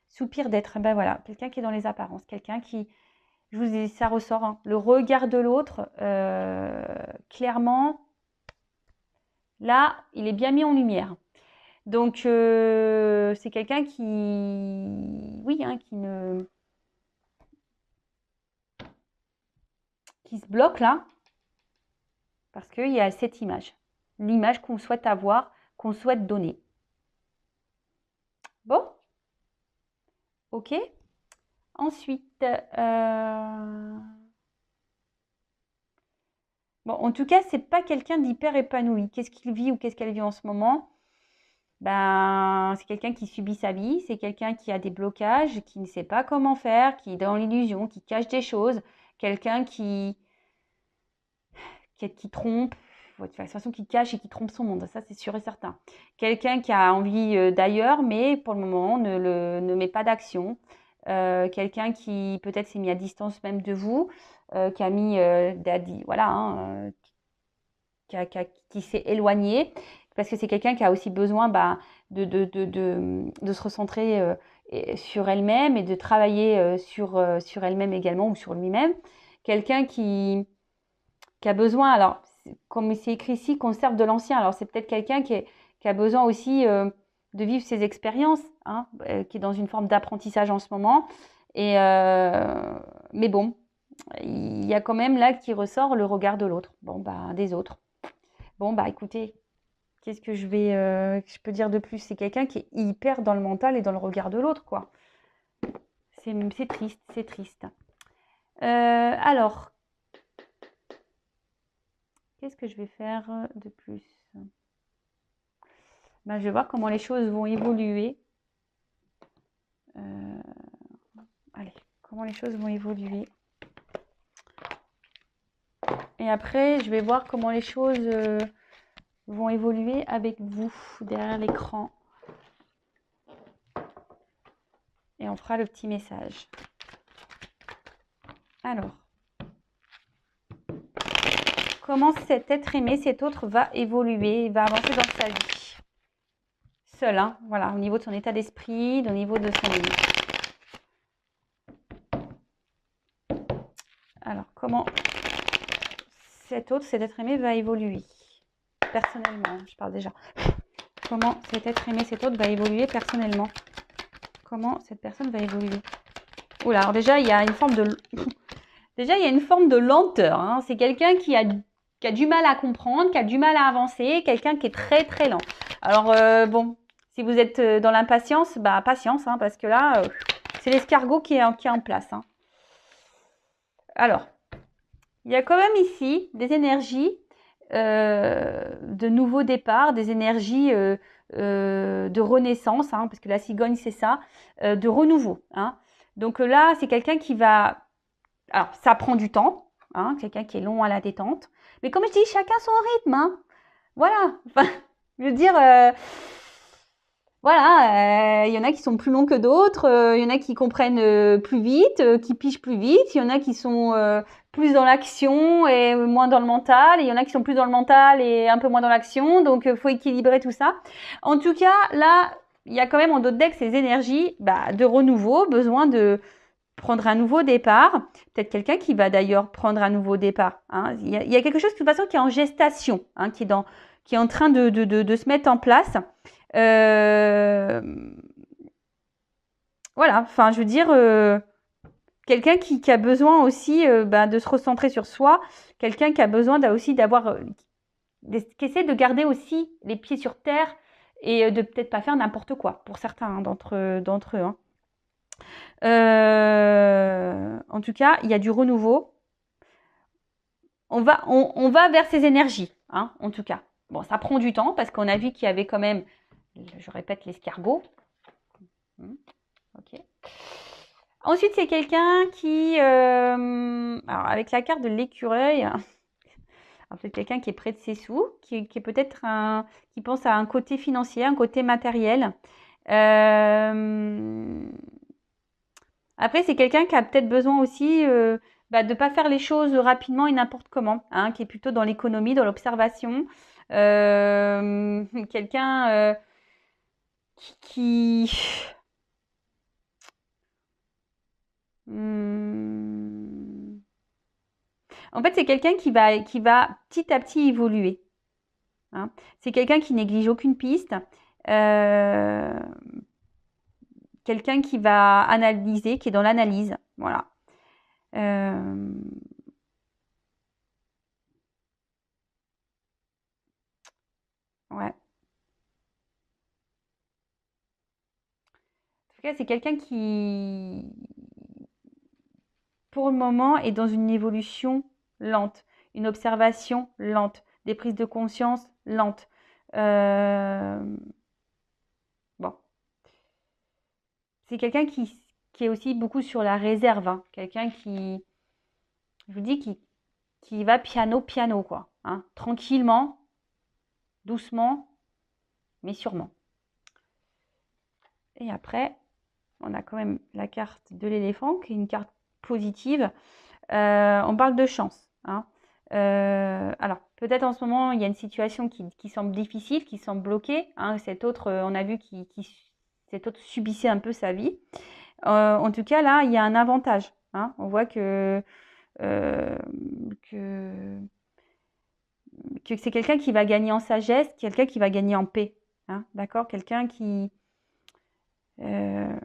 soupire d'être. Ben voilà, quelqu'un qui est dans les apparences. Quelqu'un qui, je vous dis, ça ressort, hein. Le regard de l'autre, clairement, là, il est bien mis en lumière. Donc, c'est quelqu'un qui, oui, hein, qui se bloque là, parce qu'il y a cette image. L'image qu'on souhaite avoir, qu'on souhaite donner. Bon, ok. Ensuite, bon, en tout cas, c'est pas quelqu'un d'hyper épanoui. Qu'est-ce qu'il vit ou qu'est-ce qu'elle vit en ce moment? Ben, c'est quelqu'un qui subit sa vie, c'est quelqu'un qui a des blocages, qui ne sait pas comment faire, qui est dans l'illusion, qui cache des choses, quelqu'un qui trompe, de toute façon qui cache et qui trompe son monde, ça c'est sûr et certain. Quelqu'un qui a envie d'ailleurs, mais pour le moment ne met pas d'action. Quelqu'un qui peut-être s'est mis à distance même de vous, qui a mis, voilà, hein, qui s'est éloigné, parce que c'est quelqu'un qui a aussi besoin de se recentrer sur elle-même et de travailler sur elle-même également ou sur lui-même. Quelqu'un qui a besoin, alors comme c'est écrit ici, conserve de l'ancien. Alors c'est peut-être quelqu'un qui a besoin aussi de vivre ses expériences, hein, qui est dans une forme d'apprentissage en ce moment. Et mais bon, il y a quand même là qui ressort le regard de l'autre, des autres. Bon écoutez, qu'est-ce que je peux dire de plus? C'est quelqu'un qui est hyper dans le mental et dans le regard de l'autre, quoi. C'est triste, c'est triste. Alors, qu'est-ce que je vais faire de plus? Je vais voir comment les choses vont évoluer. Allez, comment les choses vont évoluer. Et après, je vais voir comment les choses vont évoluer avec vous derrière l'écran. Et on fera le petit message. Alors, comment cet être aimé, cet autre va évoluer, va avancer dans sa vie. Seul, hein, voilà, au niveau de son état d'esprit, au niveau de son... Alors, comment cet être aimé va évoluer personnellement, je parle déjà. Comment cet être aimé, cet autre va évoluer personnellement. Comment cette personne va évoluer. Oula, alors déjà, il y a une forme Déjà, il y a une forme de lenteur, hein. C'est quelqu'un qui a du mal à comprendre, qui a du mal à avancer, quelqu'un qui est très très lent. Alors bon, si vous êtes dans l'impatience, bah patience, hein, parce que là, c'est l'escargot qui est en place, hein. Alors, il y a quand même ici des énergies de nouveau départ, des énergies de renaissance, hein, parce que la cigogne, c'est ça, de renouveau, hein. Donc là, c'est quelqu'un qui va... Alors, ça prend du temps, hein, quelqu'un qui est long à la détente. Mais comme je dis, chacun son rythme, hein. Voilà. Enfin, je veux dire, voilà, il y en a qui sont plus longs que d'autres, il y en a qui comprennent plus vite, qui pigent plus vite, il y en a qui sont plus dans l'action et moins dans le mental, et il y en a qui sont plus dans le mental et un peu moins dans l'action, donc il faut équilibrer tout ça. En tout cas, là, il y a quand même en d'autres decks ces énergies de renouveau, besoin de prendre un nouveau départ. Peut-être quelqu'un qui va d'ailleurs prendre un nouveau départ, hein. Il y a quelque chose de toute façon qui est en gestation, hein, qui est en train de se mettre en place. Euh, voilà, enfin, je veux dire, quelqu'un qui a besoin aussi de se recentrer sur soi, quelqu'un qui a besoin aussi d'avoir, qui essaie de garder aussi les pieds sur terre et de peut-être pas faire n'importe quoi pour certains, hein, d'entre eux, hein. En tout cas, il y a du renouveau. On va vers ces énergies, hein, en tout cas. Bon, ça prend du temps parce qu'on a vu qu'il y avait quand même, je répète, l'escargot. Ok. Ensuite, c'est quelqu'un qui, alors avec la carte de l'écureuil, c'est quelqu'un qui est près de ses sous, qui est peut-être qui pense à un côté financier, un côté matériel. Après, c'est quelqu'un qui a peut-être besoin aussi de ne pas faire les choses rapidement et n'importe comment, hein, qui est plutôt dans l'économie, dans l'observation. Quelqu'un qui... Hmm. En fait, c'est quelqu'un qui va petit à petit évoluer, hein. C'est quelqu'un qui néglige aucune piste. Euh, Quelqu'un qui va analyser, qui est dans l'analyse. Voilà. Euh, ouais. En tout cas, c'est quelqu'un qui, pour le moment, est dans une évolution lente, une observation lente, des prises de conscience lentes. Euh, bon, c'est quelqu'un qui est aussi beaucoup sur la réserve, hein. Quelqu'un qui, je vous dis, qui va piano piano, quoi, hein. Tranquillement, doucement, mais sûrement. Et après, on a quand même la carte de l'éléphant, qui est une carte positive. On parle de chance, hein. Alors, peut-être en ce moment, il y a une situation qui semble difficile, qui semble bloquée, hein. Cet autre, on a vu cet autre subissait un peu sa vie. En tout cas, là, il y a un avantage, hein. On voit euh, que, que c'est quelqu'un qui va gagner en sagesse, quelqu'un qui va gagner en paix, hein, d'accord? Quelqu'un euh,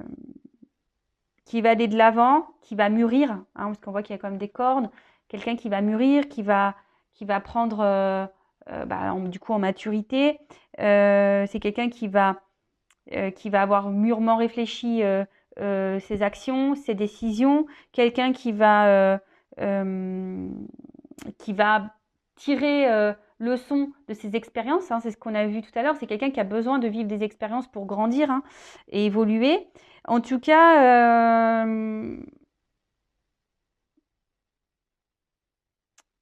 qui va aller de l'avant, qui va mûrir, hein, parce qu'on voit qu'il y a quand même des cornes, quelqu'un qui va mûrir, qui va prendre du coup en maturité. C'est quelqu'un qui va avoir mûrement réfléchi ses actions, ses décisions, quelqu'un qui va tirer leçon de ses expériences, hein. C'est ce qu'on a vu tout à l'heure, c'est quelqu'un qui a besoin de vivre des expériences pour grandir, hein, et évoluer. En tout cas,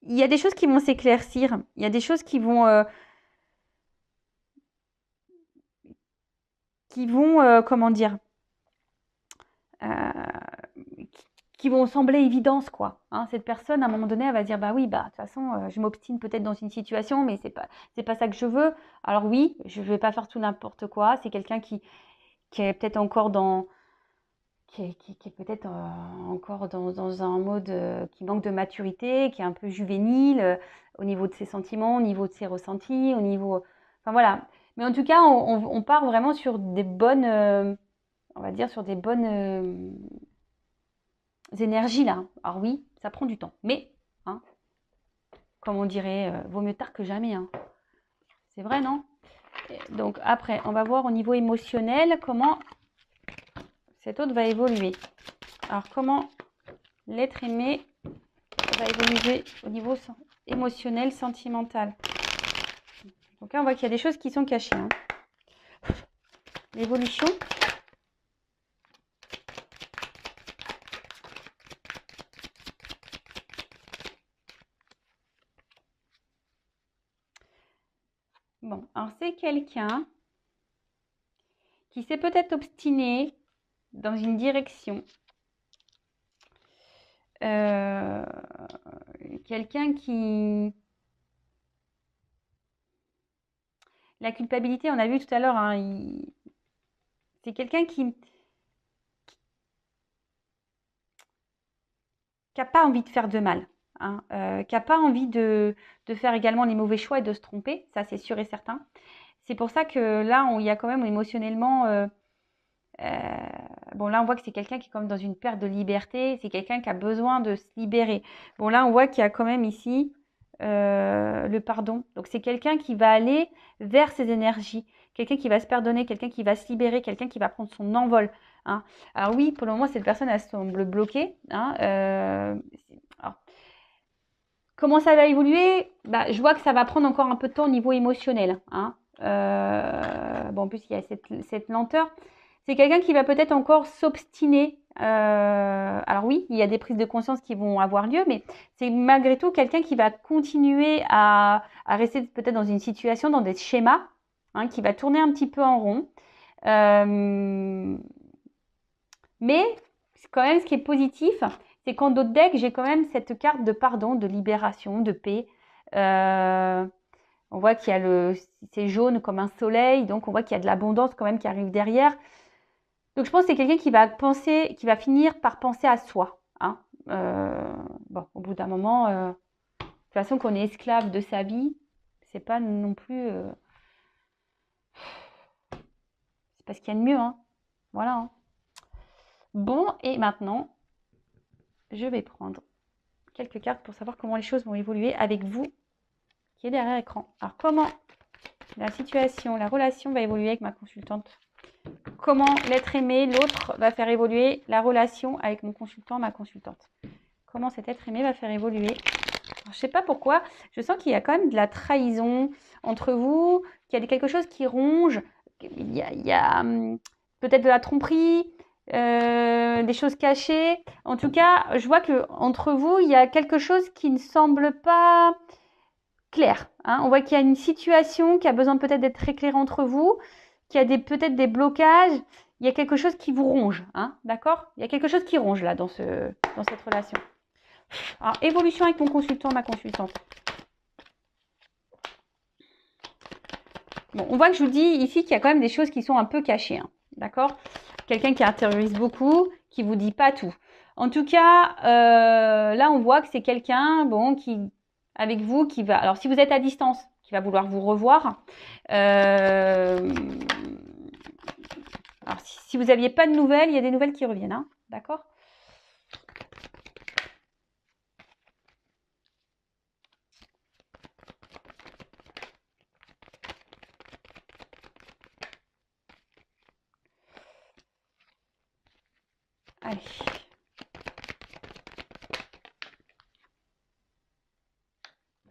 il y a des choses qui vont s'éclaircir, il y a des choses qui vont comment dire, qui vont sembler évidentes, quoi, hein. Cette personne, à un moment donné, elle va dire, bah oui, bah de toute façon, je m'obstine peut-être dans une situation, mais c'est pas ça que je veux. Alors oui, je vais pas faire tout n'importe quoi. C'est quelqu'un qui est peut-être encore qui est peut-être encore dans un mode qui manque de maturité, qui est un peu juvénile au niveau de ses sentiments, au niveau de ses ressentis, au niveau... Enfin voilà. Mais en tout cas, on part vraiment sur des bonnes... on va dire sur des bonnes... énergies-là. Alors oui, ça prend du temps. Mais, hein, comme on dirait, vaut mieux tard que jamais. Hein. C'est vrai, non? Donc après, on va voir au niveau émotionnel comment cet autre va évoluer. Alors comment l'être aimé va évoluer au niveau émotionnel, sentimental. Donc là, on voit qu'il y a des choses qui sont cachées. Hein. L'évolution. Bon, alors c'est quelqu'un qui s'est peut-être obstiné dans une direction. Quelqu'un qui... La culpabilité, on a vu tout à l'heure, hein, c'est quelqu'un qui n'a pas envie de faire de mal, hein, qui n'a pas envie de faire également les mauvais choix et de se tromper, ça c'est sûr et certain. C'est pour ça que là, il y a quand même émotionnellement... bon, là, on voit que c'est quelqu'un qui est quand même dans une perte de liberté. C'est quelqu'un qui a besoin de se libérer. Bon, là, on voit qu'il y a quand même ici le pardon. Donc, c'est quelqu'un qui va aller vers ses énergies. Quelqu'un qui va se pardonner, quelqu'un qui va se libérer, quelqu'un qui va prendre son envol. Hein. Alors oui, pour le moment, cette personne, elle semble bloquée. Hein. Alors, comment ça va évoluer? Bah, je vois que ça va prendre encore un peu de temps au niveau émotionnel. Hein. Bon, en plus, il y a cette lenteur. C'est quelqu'un qui va peut-être encore s'obstiner. Alors oui, il y a des prises de conscience qui vont avoir lieu, mais c'est malgré tout quelqu'un qui va continuer à rester peut-être dans une situation, dans des schémas, hein, qui va tourner un petit peu en rond. Mais quand même, ce qui est positif, c'est qu'en d'autres decks, j'ai quand même cette carte de pardon, de libération, de paix. On voit qu'il y a c'est jaune comme un soleil, donc on voit qu'il y a de l'abondance quand même qui arrive derrière. Donc je pense que c'est quelqu'un qui va finir par penser à soi. Hein. Bon, au bout d'un moment, de toute façon, qu'on est esclave de sa vie, c'est pas non plus, c'est pas ce qu'il y a de mieux. Hein. Voilà. Hein. Bon, et maintenant, je vais prendre quelques cartes pour savoir comment les choses vont évoluer avec vous qui est derrière l'écran. Alors comment la situation, la relation va évoluer avec ma consultante? Comment l'être aimé, l'autre, va faire évoluer la relation avec mon consultant, ma consultante? Comment cet être aimé va faire évoluer? Alors, je ne sais pas pourquoi, je sens qu'il y a quand même de la trahison entre vous, qu'il y a quelque chose qui ronge, il y a peut-être de la tromperie, des choses cachées. En tout cas, je vois qu'entre vous, il y a quelque chose qui ne semble pas clair. Hein. On voit qu'il y a une situation qui a besoin peut-être d'être éclairée entre vous, qu'il y a peut-être des blocages, il y a quelque chose qui vous ronge. Hein. D'accord? Il y a quelque chose qui ronge là dans cette relation. Alors, évolution avec mon consultant, ma consultante. Bon, on voit que je vous dis ici qu'il y a quand même des choses qui sont un peu cachées. Hein. D'accord? Quelqu'un qui intériorise beaucoup, qui vous dit pas tout. En tout cas, là, on voit que c'est quelqu'un, bon, qui, avec vous, qui va... Alors, si vous êtes à distance, qui va vouloir vous revoir. Alors, si vous n'aviez pas de nouvelles, il y a des nouvelles qui reviennent. Hein. D'accord? Allez.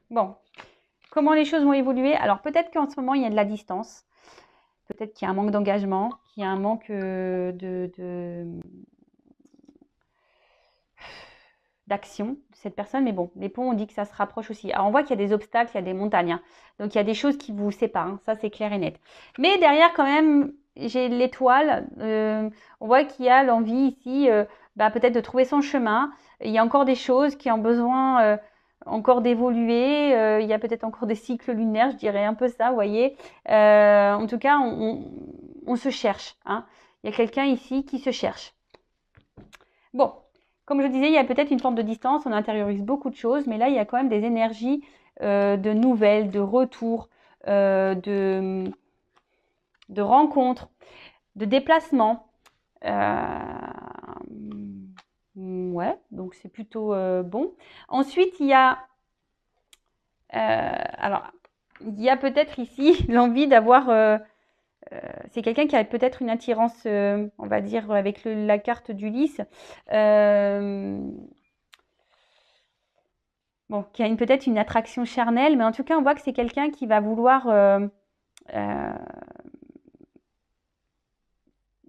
Bon. Comment les choses vont évoluer? Alors, peut-être qu'en ce moment, il y a de la distance. Peut-être qu'il y a un manque d'engagement, qu'il y a un manque d'action de cette personne. Mais bon, les ponts, on dit que ça se rapproche aussi. Alors, on voit qu'il y a des obstacles, il y a des montagnes. Hein. Donc, il y a des choses qui vous séparent. Hein. Ça, c'est clair et net. Mais derrière, quand même, j'ai l'étoile. On voit qu'il y a l'envie ici, peut-être de trouver son chemin. Il y a encore des choses qui ont besoin encore d'évoluer. Il y a peut-être encore des cycles lunaires, je dirais un peu ça, vous voyez. En tout cas, on se cherche. Hein. Il y a quelqu'un ici qui se cherche. Bon, comme je disais, il y a peut-être une forme de distance, on intériorise beaucoup de choses, mais là, il y a quand même des énergies de nouvelles, de retours, de rencontres, de déplacements. Ouais, donc c'est plutôt bon. Ensuite, il y a, alors, il y a peut-être ici l'envie d'avoir, c'est quelqu'un qui a peut-être une attirance, on va dire, avec la carte d'Ulysse. Bon, qui a peut-être une attraction charnelle, mais en tout cas, on voit que c'est quelqu'un qui va vouloir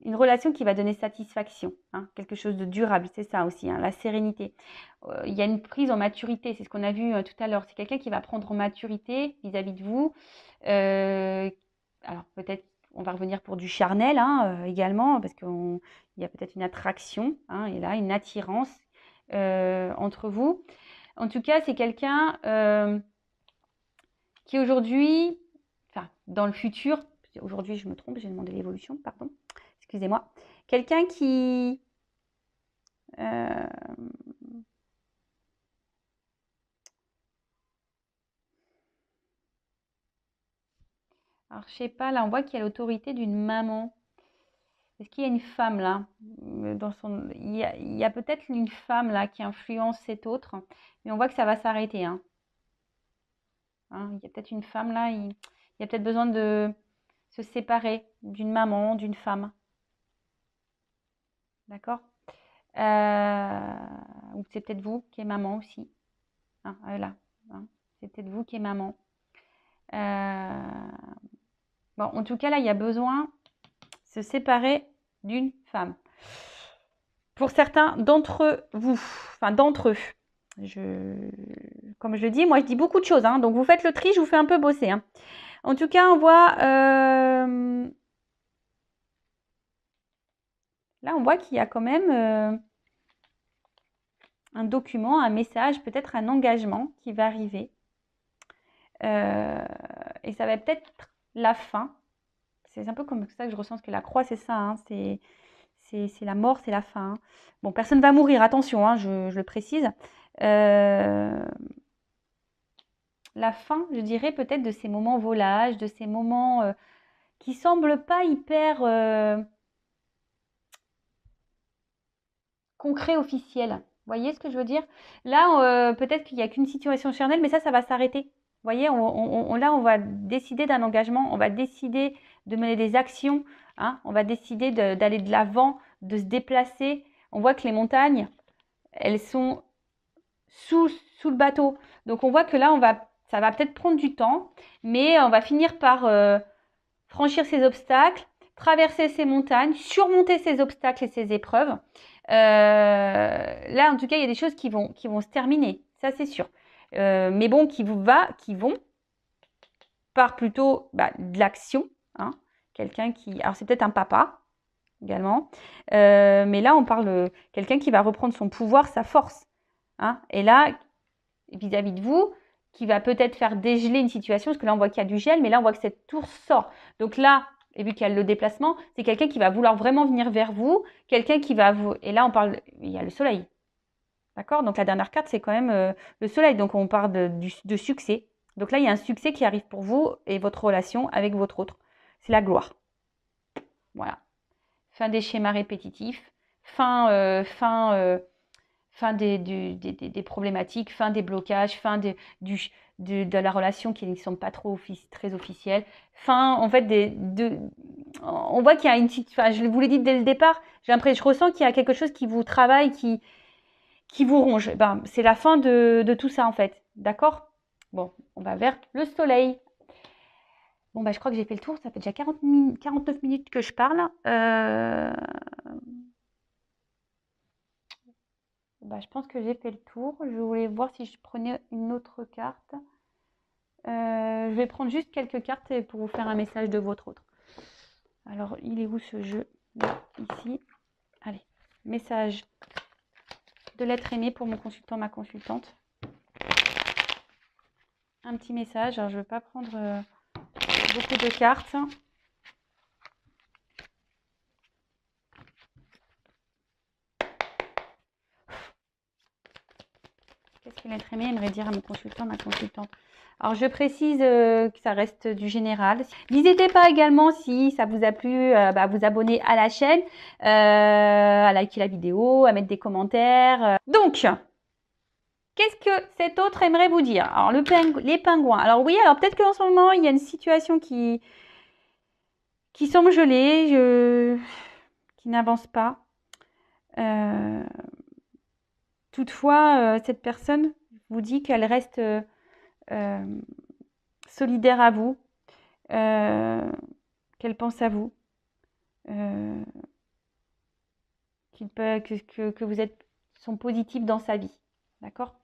une relation qui va donner satisfaction, hein, quelque chose de durable, c'est ça aussi, hein, la sérénité. Il y a une prise en maturité, c'est ce qu'on a vu tout à l'heure. C'est quelqu'un qui va prendre en maturité vis-à-vis de vous. Alors peut-être, on va revenir pour du charnel hein, également, parce qu'il y a peut-être une attraction, hein, et là, une attirance entre vous. En tout cas, c'est quelqu'un qui aujourd'hui, enfin, dans le futur, aujourd'hui je me trompe, j'ai demandé l'évolution, pardon, excusez-moi, quelqu'un qui alors je sais pas, là on voit qu'il y a l'autorité d'une maman. Est-ce qu'il y a une femme là dans son... Il y a peut-être une femme là qui influence cet autre, mais on voit que ça va s'arrêter. Hein. Hein, il y a peut-être une femme là, il y a peut-être besoin de se séparer d'une maman, d'une femme. D'accord Ou c'est peut-être vous qui est maman aussi. Hein, là, hein, c'est peut-être vous qui est maman. Bon, en tout cas, là, il y a besoin de se séparer d'une femme. Pour certains d'entre vous, enfin d'entre eux, comme je le dis, moi je dis beaucoup de choses, hein, donc vous faites le tri, je vous fais un peu bosser. Hein. En tout cas, on voit... là, on voit qu'il y a quand même un document, un message, peut-être un engagement qui va arriver. Et ça va peut-être la fin. C'est un peu comme ça que je ressens que la croix, c'est ça. Hein, c'est la mort, c'est la fin. Hein. Bon, personne ne va mourir, attention, hein, je le précise. La fin, je dirais peut-être de ces moments volage, de ces moments qui semblent pas hyper concrets, officiels. Vous voyez ce que je veux dire? Là, peut-être qu'il n'y a qu'une situation charnelle, mais ça va s'arrêter. Vous voyez, là, on va décider d'un engagement, on va décider de mener des actions, hein, on va décider d'aller de l'avant, de se déplacer. On voit que les montagnes, elles sont sous le bateau. Donc, on voit que là, ça va peut-être prendre du temps, mais on va finir par franchir ces obstacles, traverser ces montagnes, surmonter ces obstacles et ces épreuves. Là, en tout cas, il y a des choses qui vont se terminer, ça c'est sûr. Mais bon, qui vont par plutôt de l'action. Hein, quelqu'un qui... Alors, c'est peut-être un papa également. Mais là, on parle de quelqu'un qui va reprendre son pouvoir, sa force. Hein, et là, vis-à-vis de vous, qui va peut-être faire dégeler une situation, parce que là, on voit qu'il y a du gel, mais là, on voit que cette tour sort. Donc là, et vu qu'il y a le déplacement, c'est quelqu'un qui va vouloir vraiment venir vers vous, quelqu'un qui va vous... Et là, on parle... Il y a le soleil. D'accord? Donc la dernière carte, c'est quand même le soleil. Donc on parle de succès. Donc là, il y a un succès qui arrive pour vous et votre relation avec votre autre. C'est la gloire. Voilà. Fin des schémas répétitifs. Fin des problématiques, fin des blocages, fin de la relation qui ne sont pas très officielles. Fin, en fait, on voit qu'il y a une... Enfin, je vous l'ai dit dès le départ, je ressens qu'il y a quelque chose qui vous travaille, qui vous ronge. Ben, c'est la fin de tout ça, en fait. D'accord? Bon, on va vers le soleil. Bon, bah, je crois que j'ai fait le tour. Ça fait déjà 49 minutes que je parle. Bah, je pense que j'ai fait le tour. Je voulais voir si je prenais une autre carte. Je vais prendre juste quelques cartes pour vous faire un message de votre autre. Alors, il est où ce jeu? Là, ici. Allez, message de l'être aimé pour mon consultant, ma consultante. Un petit message. Alors, je ne vais pas prendre beaucoup de cartes. Qu'est-ce que l'être aimé aimerait dire à mon consultant, ma consultante? Alors, je précise que ça reste du général. N'hésitez pas également, si ça vous a plu, à vous abonner à la chaîne, à liker la vidéo, à mettre des commentaires. Donc, qu'est-ce que cet autre aimerait vous dire? Alors, les pingouins. Alors oui, alors peut-être qu'en ce moment, il y a une situation qui semble gelée, qui n'avance pas. Toutefois, cette personne vous dit qu'elle reste solidaire à vous, qu'elle pense à vous, que vous sont positifs dans sa vie. D'accord?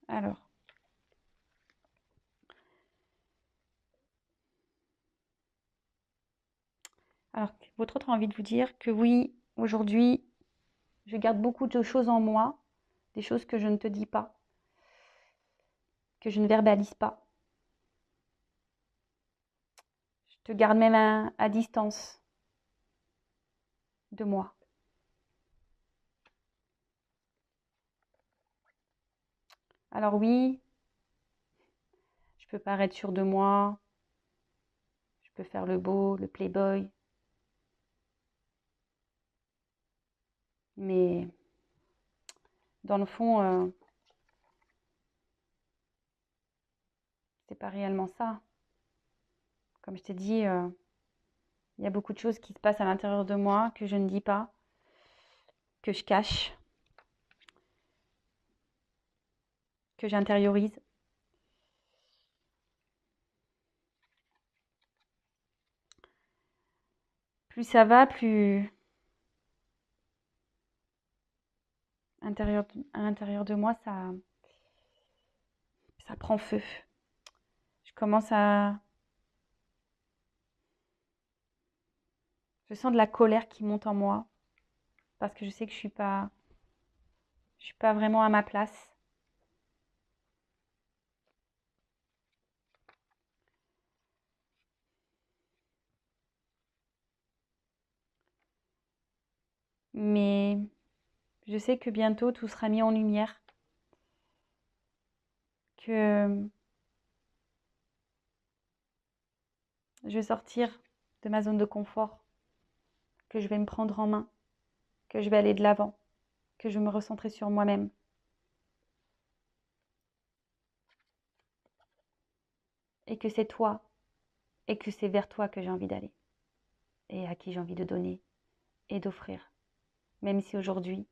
Alors. Alors, votre autre a envie de vous dire que oui, aujourd'hui, je garde beaucoup de choses en moi, des choses que je ne te dis pas, que je ne verbalise pas. Je te garde même à distance de moi. Alors oui, je peux paraître sûre de moi, je peux faire le beau, le playboy, mais dans le fond, c'est pas réellement ça. Comme je t'ai dit, il y a beaucoup de choses qui se passent à l'intérieur de moi que je ne dis pas, que je cache, que j'intériorise. Plus ça va, plus à l'intérieur de moi, ça prend feu. Je commence je sens de la colère qui monte en moi parce que je sais que je suis pas vraiment à ma place. Mais je sais que bientôt tout sera mis en lumière, que je vais sortir de ma zone de confort, que je vais me prendre en main, que je vais aller de l'avant, que je vais me recentrer sur moi-même. Et que c'est toi, et que c'est vers toi que j'ai envie d'aller, et à qui j'ai envie de donner et d'offrir. Même si aujourd'hui,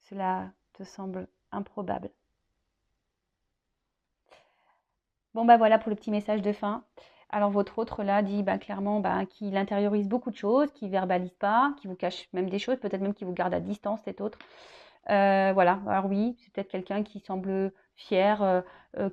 cela te semble improbable. Bon, bah voilà pour le petit message de fin. Alors, votre autre là dit clairement qu'il intériorise beaucoup de choses, qu'il ne verbalise pas, qu'il vous cache même des choses, peut-être même qu'il vous garde à distance, cet autre. Voilà, alors oui, c'est peut-être quelqu'un qui semble fier,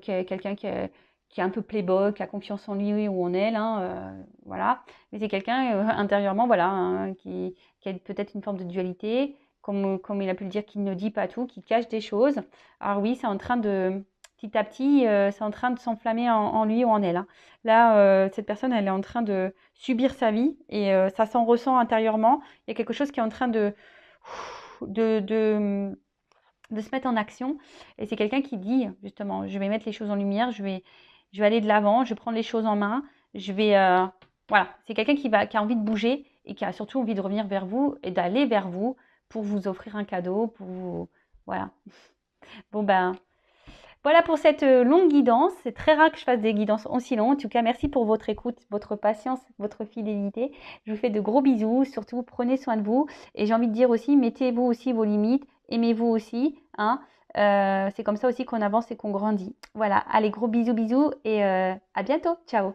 quelqu'un qui est un peu playboy, qui a confiance en lui ou en elle, hein, voilà. Mais c'est quelqu'un intérieurement, voilà, hein, qui a peut-être une forme de dualité, comme il a pu le dire, qui ne dit pas tout, qui cache des choses. Alors oui, c'est en train de, petit à petit, c'est en train de s'enflammer en lui ou en elle, hein. Là, cette personne, elle est en train de subir sa vie et ça s'en ressent intérieurement. Il y a quelque chose qui est en train de, de, de se mettre en action. Et c'est quelqu'un qui dit, justement, je vais mettre les choses en lumière, je vais aller de l'avant, je vais prendre les choses en main, je vais... voilà, c'est quelqu'un qui a envie de bouger et qui a surtout envie de revenir vers vous et d'aller vers vous pour vous offrir un cadeau, pour vous... Voilà. Bon voilà pour cette longue guidance. C'est très rare que je fasse des guidances aussi longues. En tout cas, merci pour votre écoute, votre patience, votre fidélité. Je vous fais de gros bisous. Surtout, prenez soin de vous. Et j'ai envie de dire aussi, mettez-vous aussi vos limites. Aimez-vous aussi, hein. C'est comme ça aussi qu'on avance et qu'on grandit. Voilà, allez, gros bisous, bisous et à bientôt. Ciao.